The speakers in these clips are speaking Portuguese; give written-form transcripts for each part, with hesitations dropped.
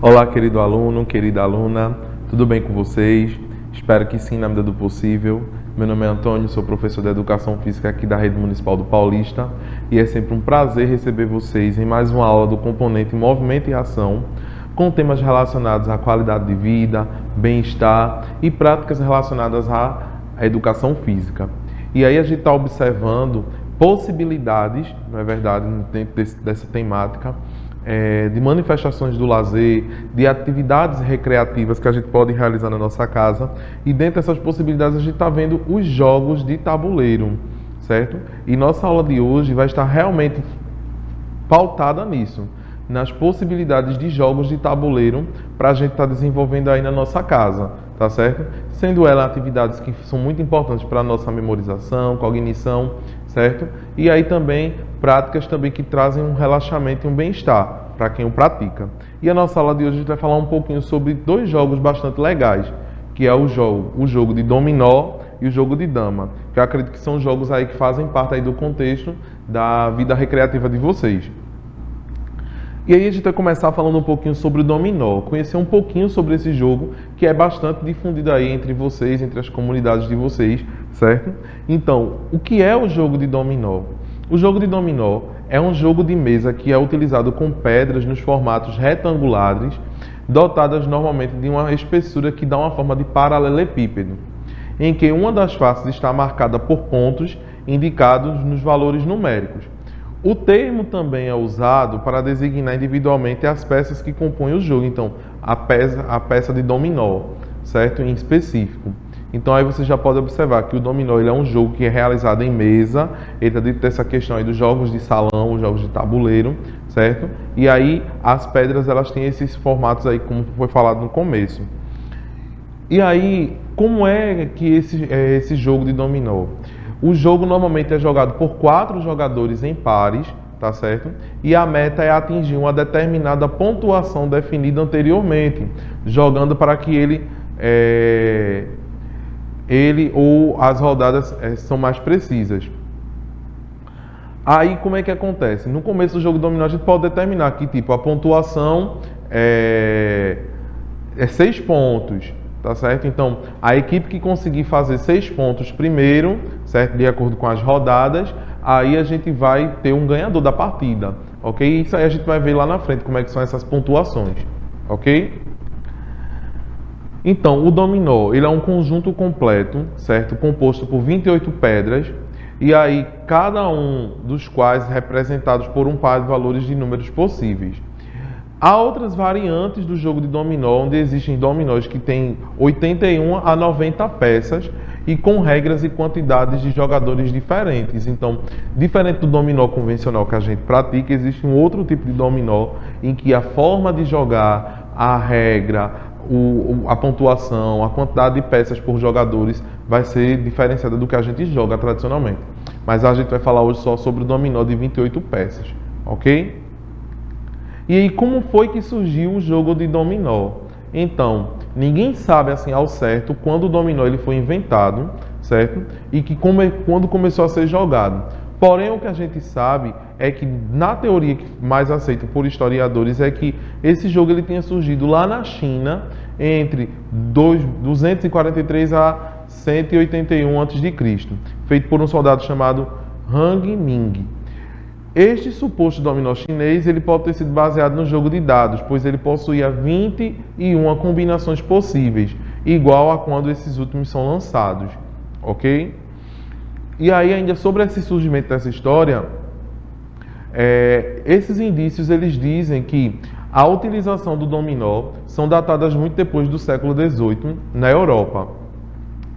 Olá, querido aluno, querida aluna, tudo bem com vocês? Espero que sim, na medida do possível. Meu nome é Antônio, sou professor de Educação Física aqui da Rede Municipal do Paulista e é sempre um prazer receber vocês em mais uma aula do componente Movimento e Ação, com temas relacionados à qualidade de vida, bem-estar e práticas relacionadas à educação física. E aí a gente está observando possibilidades, não é verdade, dentro dessa temática, de manifestações do lazer, de atividades recreativas que a gente pode realizar na nossa casa. E dentro dessas possibilidades a gente está vendo os jogos de tabuleiro, certo? E nossa aula de hoje vai estar realmente pautada nisso, nas possibilidades de jogos de tabuleiro para a gente estar desenvolvendo aí na nossa casa, tá certo? Sendo elas atividades que são muito importantes para a nossa memorização, cognição, certo? E aí também práticas também que trazem um relaxamento e um bem-estar para quem o pratica. E a nossa aula de hoje a gente vai falar um pouquinho sobre dois jogos bastante legais, que é o jogo de dominó e o jogo de dama, que eu acredito que são jogos aí que fazem parte aí do contexto da vida recreativa de vocês. E aí a gente vai começar falando um pouquinho sobre o dominó, conhecer um pouquinho sobre esse jogo, que é bastante difundido aí entre vocês, entre as comunidades de vocês, certo? Então, o que é o jogo de dominó? O jogo de dominó é um jogo de mesa que é utilizado com pedras nos formatos retangulares, dotadas normalmente de uma espessura que dá uma forma de paralelepípedo, em que uma das faces está marcada por pontos indicados nos valores numéricos. O termo também é usado para designar individualmente as peças que compõem o jogo. Então, a peça de dominó, certo? Em específico. Então, aí você já pode observar que o dominó ele é um jogo que é realizado em mesa. Ele está dentro dessa questão aí dos jogos de salão, os jogos de tabuleiro, certo? E aí, as pedras, elas têm esses formatos aí, como foi falado no começo. E aí, como é que esse jogo de dominó? O jogo normalmente é jogado por 4 jogadores em pares, tá certo? E a meta é atingir uma determinada pontuação definida anteriormente, jogando para que ele ou as rodadas são mais precisas. Aí como é que acontece? No começo do jogo de dominó a gente pode determinar que tipo a pontuação é 6 pontos. Tá certo? Então, a equipe que conseguir fazer 6 pontos primeiro, certo? De acordo com as rodadas, aí a gente vai ter um ganhador da partida, ok? Isso aí a gente vai ver lá na frente como é que são essas pontuações, ok? Então, o dominó, ele é um conjunto completo, certo? Composto por 28 pedras, e aí cada um dos quais representados por um par de valores de números possíveis. Há outras variantes do jogo de dominó, onde existem dominós que têm 81 a 90 peças e com regras e quantidades de jogadores diferentes. Então, diferente do dominó convencional que a gente pratica, existe um outro tipo de dominó em que a forma de jogar, a regra, a pontuação, a quantidade de peças por jogadores vai ser diferenciada do que a gente joga tradicionalmente. Mas a gente vai falar hoje só sobre o dominó de 28 peças, ok? E aí, como foi que surgiu o jogo de dominó? Então, ninguém sabe assim ao certo quando o dominó ele foi inventado, certo? E quando começou a ser jogado. Porém, o que a gente sabe é que, na teoria mais aceita por historiadores, é que esse jogo ele tinha surgido lá na China entre 243 a 181 a.C., feito por um soldado chamado Hang Ming. Este suposto dominó chinês ele pode ter sido baseado no jogo de dados, pois ele possuía 21 combinações possíveis, igual a quando esses últimos são lançados, ok? E aí ainda sobre esse surgimento dessa história, esses indícios eles dizem que a utilização do dominó são datadas muito depois do século XVIII na Europa.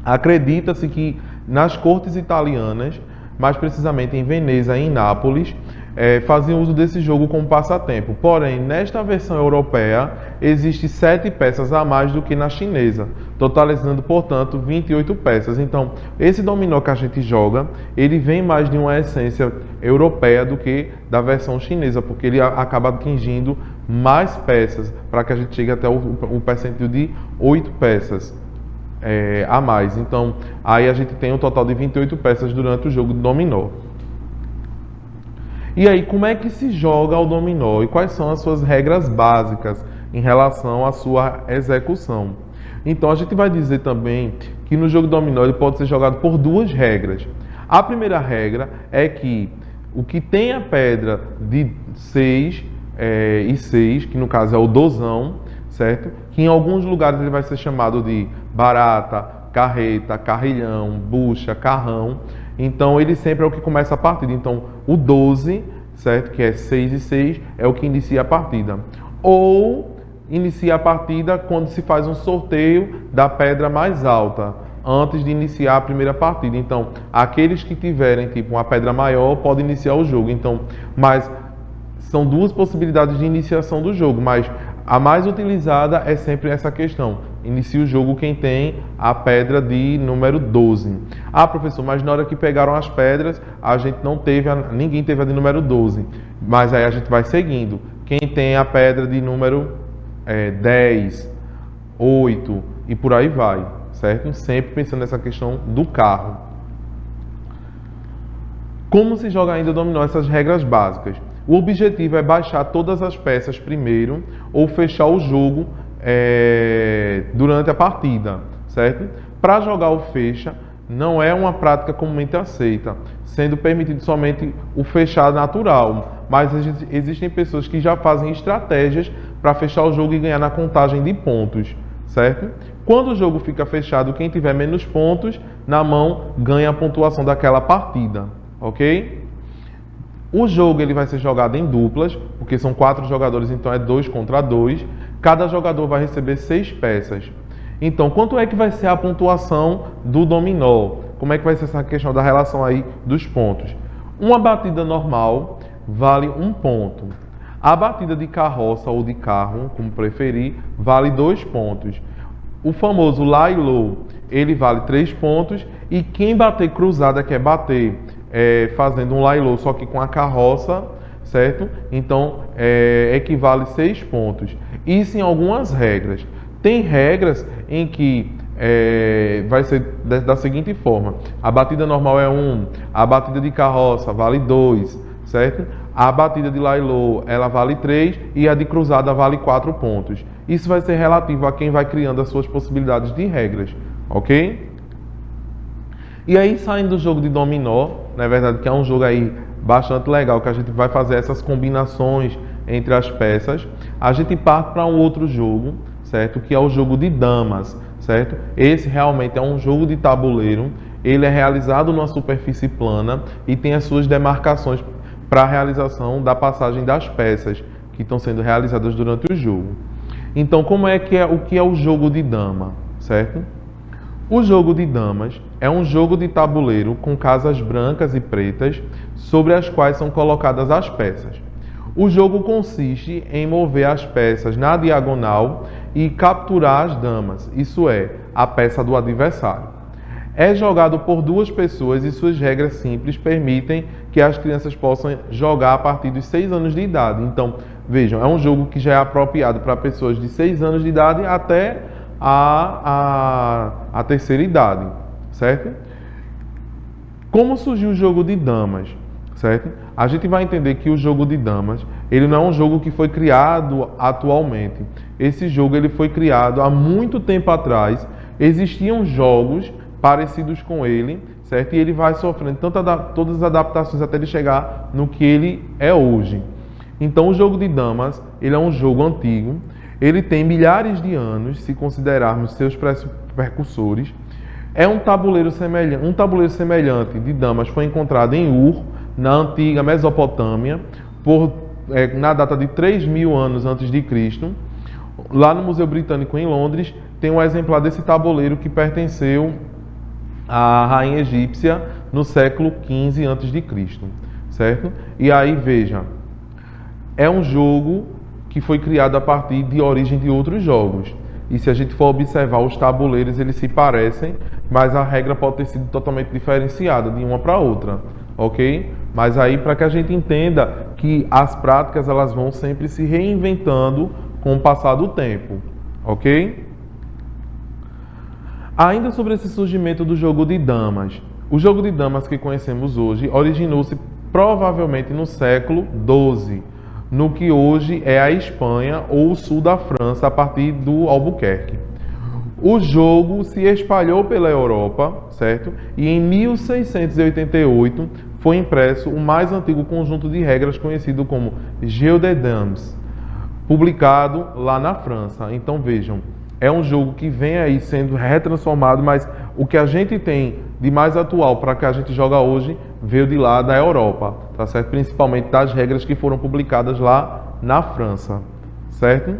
Acredita-se que nas cortes italianas, mais precisamente em Veneza e em Nápoles, faziam uso desse jogo como passatempo. Porém, nesta versão europeia, existe 7 peças a mais do que na chinesa, totalizando, portanto, 28 peças. Então, esse dominó que a gente joga, ele vem mais de uma essência europeia do que da versão chinesa, porque ele acaba atingindo mais peças, para que a gente chegue até o percentil de 8 peças. A mais. Então, aí a gente tem um total de 28 peças durante o jogo de dominó. E aí, como é que se joga o dominó? E quais são as suas regras básicas em relação à sua execução. Então a gente vai dizer também que no jogo dominó ele pode ser jogado por duas regras. A primeira regra é que o que tem a pedra de 6 e 6, que no caso é o dozão, certo? Que em alguns lugares ele vai ser chamado de barata, carreta, carrilhão, bucha, carrão. Então ele sempre é o que começa a partida. Então o 12, certo? Que é 6 e 6, é o que inicia a partida. Ou inicia a partida quando se faz um sorteio da pedra mais alta, antes de iniciar a primeira partida. Então, aqueles que tiverem tipo uma pedra maior podem iniciar o jogo. Então, mas são duas possibilidades de iniciação do jogo, mas a mais utilizada é sempre essa questão. Inicia o jogo quem tem a pedra de número 12. Ah, professor, mas na hora que pegaram as pedras, a gente não teve, ninguém teve a de número 12. Mas aí a gente vai seguindo. Quem tem a pedra de número 10, 8 e por aí vai, certo? Sempre pensando nessa questão do carro. Como se joga ainda dominó? Essas regras básicas. O objetivo é baixar todas as peças primeiro ou fechar o jogo durante a partida, certo? Para jogar o fecha, não é uma prática comumente aceita, sendo permitido somente o fechar natural, mas existem pessoas que já fazem estratégias para fechar o jogo e ganhar na contagem de pontos, certo? Quando o jogo fica fechado, quem tiver menos pontos na mão ganha a pontuação daquela partida, ok? O jogo ele vai ser jogado em duplas, porque são 4 jogadores, então é 2 contra 2. Cada jogador vai receber 6 peças. Então, quanto é que vai ser a pontuação do dominó? Como é que vai ser essa questão da relação aí dos pontos? Uma batida normal vale 1 ponto. A batida de carroça ou de carro, como preferir, vale 2 pontos. O famoso lá e lô, ele vale 3 pontos. E quem bater cruzada, quer bater fazendo um lá e lô, só que com a carroça, certo? Então, equivale 6 pontos. Isso em algumas regras. Tem regras em que vai ser da seguinte forma. A batida normal é 1, a batida de carroça vale 2, certo? A batida de lá e lô, ela vale 3 e a de cruzada vale 4 pontos. Isso vai ser relativo a quem vai criando as suas possibilidades de regras, ok? E aí, saindo do jogo de dominó, na verdade, que é um jogo aí bastante legal, que a gente vai fazer essas combinações entre as peças, a gente parte para um outro jogo, certo? Que é o jogo de damas, certo? Esse realmente é um jogo de tabuleiro, ele é realizado numa superfície plana e tem as suas demarcações para a realização da passagem das peças que estão sendo realizadas durante o jogo. Então, como é que o que é o jogo de dama, certo? O jogo de damas é um jogo de tabuleiro com casas brancas e pretas sobre as quais são colocadas as peças. O jogo consiste em mover as peças na diagonal e capturar as damas, isso é, a peça do adversário. É jogado por 2 pessoas e suas regras simples permitem que as crianças possam jogar a partir dos 6 anos de idade. Então, vejam, é um jogo que já é apropriado para pessoas de 6 anos de idade até a terceira idade, certo? Como surgiu o jogo de damas, certo? A gente vai entender que o jogo de damas, ele não é um jogo que foi criado atualmente. Esse jogo ele foi criado há muito tempo atrás. Existiam jogos parecidos com ele, certo? E ele vai sofrendo todas as adaptações até ele chegar no que ele é hoje. Então, o jogo de damas, ele é um jogo antigo. Ele tem milhares de anos, se considerarmos seus precursores. É um tabuleiro semelhante de damas foi encontrado em Ur, na antiga Mesopotâmia, na data de 3.000 anos antes de Cristo. Lá no Museu Britânico em Londres, tem um exemplar desse tabuleiro que pertenceu à rainha egípcia no século XV antes de Cristo, certo? E aí, veja, é um jogo que foi criado a partir de origem de outros jogos. E se a gente for observar os tabuleiros, eles se parecem, mas a regra pode ter sido totalmente diferenciada de uma para outra, ok? Mas aí, para que a gente entenda que as práticas elas vão sempre se reinventando com o passar do tempo, ok? Ainda sobre esse surgimento do jogo de damas. O jogo de damas que conhecemos hoje originou-se provavelmente no século XII, no que hoje é a Espanha ou o sul da França, a partir do Albuquerque. O jogo se espalhou pela Europa, certo? E em 1688 foi impresso o mais antigo conjunto de regras conhecido como Jeu de Dames, publicado lá na França. Então vejam, é um jogo que vem aí sendo retransformado, mas o que a gente tem de mais atual para que a gente joga hoje veio de lá da Europa, tá certo? Principalmente das regras que foram publicadas lá na França, certo?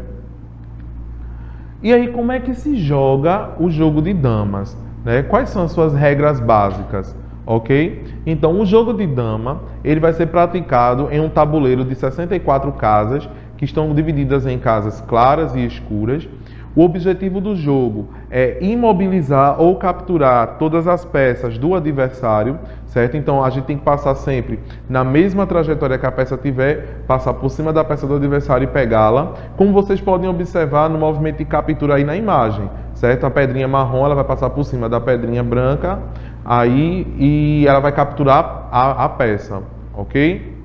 E aí, como é que se joga o jogo de damas, né? Quais são as suas regras básicas, ok? Então, o jogo de dama, ele vai ser praticado em um tabuleiro de 64 casas, que estão divididas em casas claras e escuras. O objetivo do jogo é imobilizar ou capturar todas as peças do adversário, certo? Então a gente tem que passar sempre na mesma trajetória que a peça tiver, passar por cima da peça do adversário e pegá-la. Como vocês podem observar no movimento de captura aí na imagem, certo? A pedrinha marrom, ela vai passar por cima da pedrinha branca, aí e ela vai capturar a peça, ok?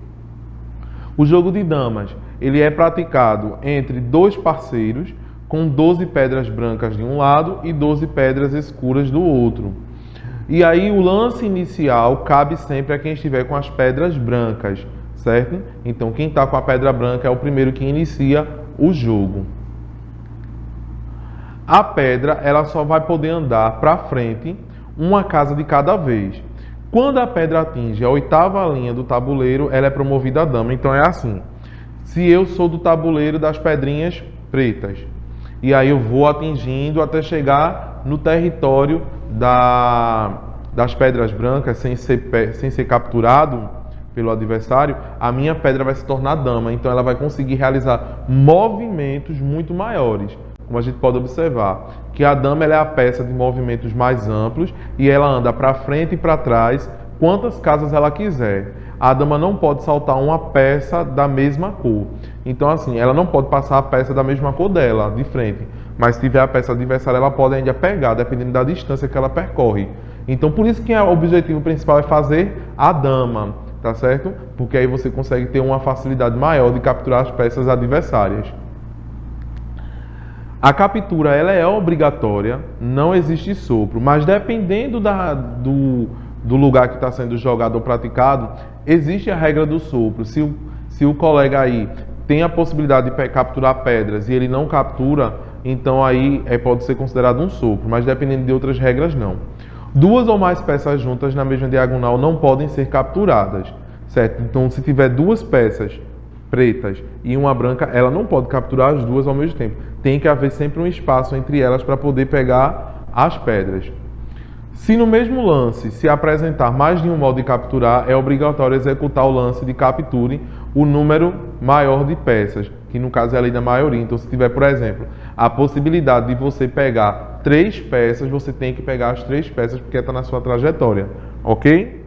O jogo de damas, ele é praticado entre dois parceiros, com 12 pedras brancas de um lado e 12 pedras escuras do outro. E aí o lance inicial cabe sempre a quem estiver com as pedras brancas, certo? Então quem está com a pedra branca é o primeiro que inicia o jogo. A pedra, ela só vai poder andar para frente uma casa de cada vez. Quando a pedra atinge a 8ª linha do tabuleiro, ela é promovida a dama. Então é assim, se eu sou do tabuleiro das pedrinhas pretas, e aí eu vou atingindo até chegar no território das pedras brancas, sem ser capturado pelo adversário, a minha pedra vai se tornar dama. Então ela vai conseguir realizar movimentos muito maiores. Como a gente pode observar, que a dama ela é a peça de movimentos mais amplos e ela anda para frente e para trás quantas casas ela quiser. A dama não pode saltar uma peça da mesma cor. Então, assim, ela não pode passar a peça da mesma cor dela, de frente. Mas se tiver a peça adversária, ela pode ainda pegar, dependendo da distância que ela percorre. Então, por isso que o objetivo principal é fazer a dama, tá certo? Porque aí você consegue ter uma facilidade maior de capturar as peças adversárias. A captura, ela é obrigatória, não existe sopro, mas dependendo do lugar que está sendo jogado ou praticado, existe a regra do sopro. Se o colega aí tem a possibilidade de capturar pedras e ele não captura, então aí pode ser considerado um sopro, mas dependendo de outras regras, não. Duas ou mais peças juntas na mesma diagonal não podem ser capturadas, certo? Então, se tiver duas peças pretas e uma branca, ela não pode capturar as duas ao mesmo tempo. Tem que haver sempre um espaço entre elas para poder pegar as pedras. Se no mesmo lance se apresentar mais de um modo de capturar, é obrigatório executar o lance de capture o número maior de peças, que no caso é a lei da maioria. Então, se tiver, por exemplo, a possibilidade de você pegar 3 peças, você tem que pegar as 3 peças porque está na sua trajetória, ok?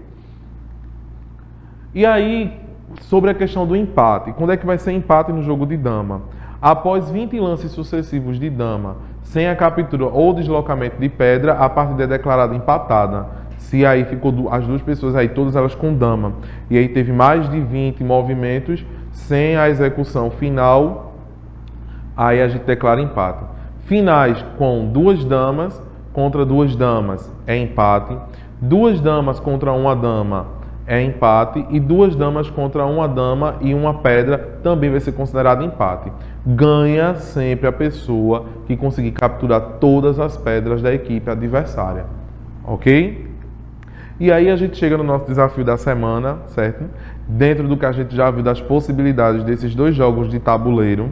E aí, sobre a questão do empate, quando é que vai ser empate no jogo de dama? Após 20 lances sucessivos de dama, sem a captura ou deslocamento de pedra, a partida é declarada empatada. Se aí ficou as duas pessoas aí, todas elas com dama, e aí teve mais de 20 movimentos sem a execução final, aí a gente declara empate. Finais com 2 damas contra 2 damas é empate, 2 damas contra 1 dama é empate e 2 damas contra 1 dama e 1 pedra também vai ser considerado empate. Ganha sempre a pessoa que conseguir capturar todas as pedras da equipe adversária, ok? E aí a gente chega no nosso desafio da semana, certo? Dentro do que a gente já viu das possibilidades desses 2 jogos de tabuleiro,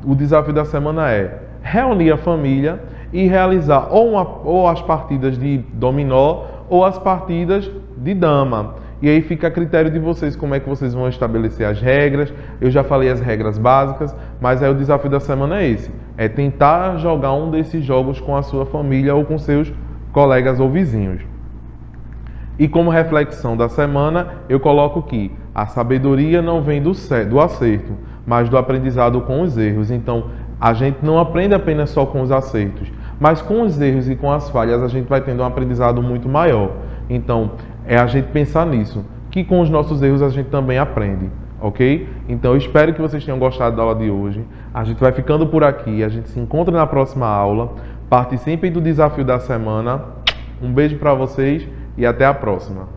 o desafio da semana é reunir a família e realizar ou as partidas de dominó ou as partidas de dama. E aí fica a critério de vocês como é que vocês vão estabelecer as regras. Eu já falei as regras básicas, mas aí o desafio da semana é esse. É tentar jogar um desses jogos com a sua família ou com seus colegas ou vizinhos. E como reflexão da semana, eu coloco que a sabedoria não vem do acerto, mas do aprendizado com os erros. Então, a gente não aprende apenas só com os acertos, mas com os erros e com as falhas a gente vai tendo um aprendizado muito maior. Então, é a gente pensar nisso, que com os nossos erros a gente também aprende, ok? Então eu espero que vocês tenham gostado da aula de hoje. A gente vai ficando por aqui, a gente se encontra na próxima aula. Participem do desafio da semana. Um beijo para vocês e até a próxima.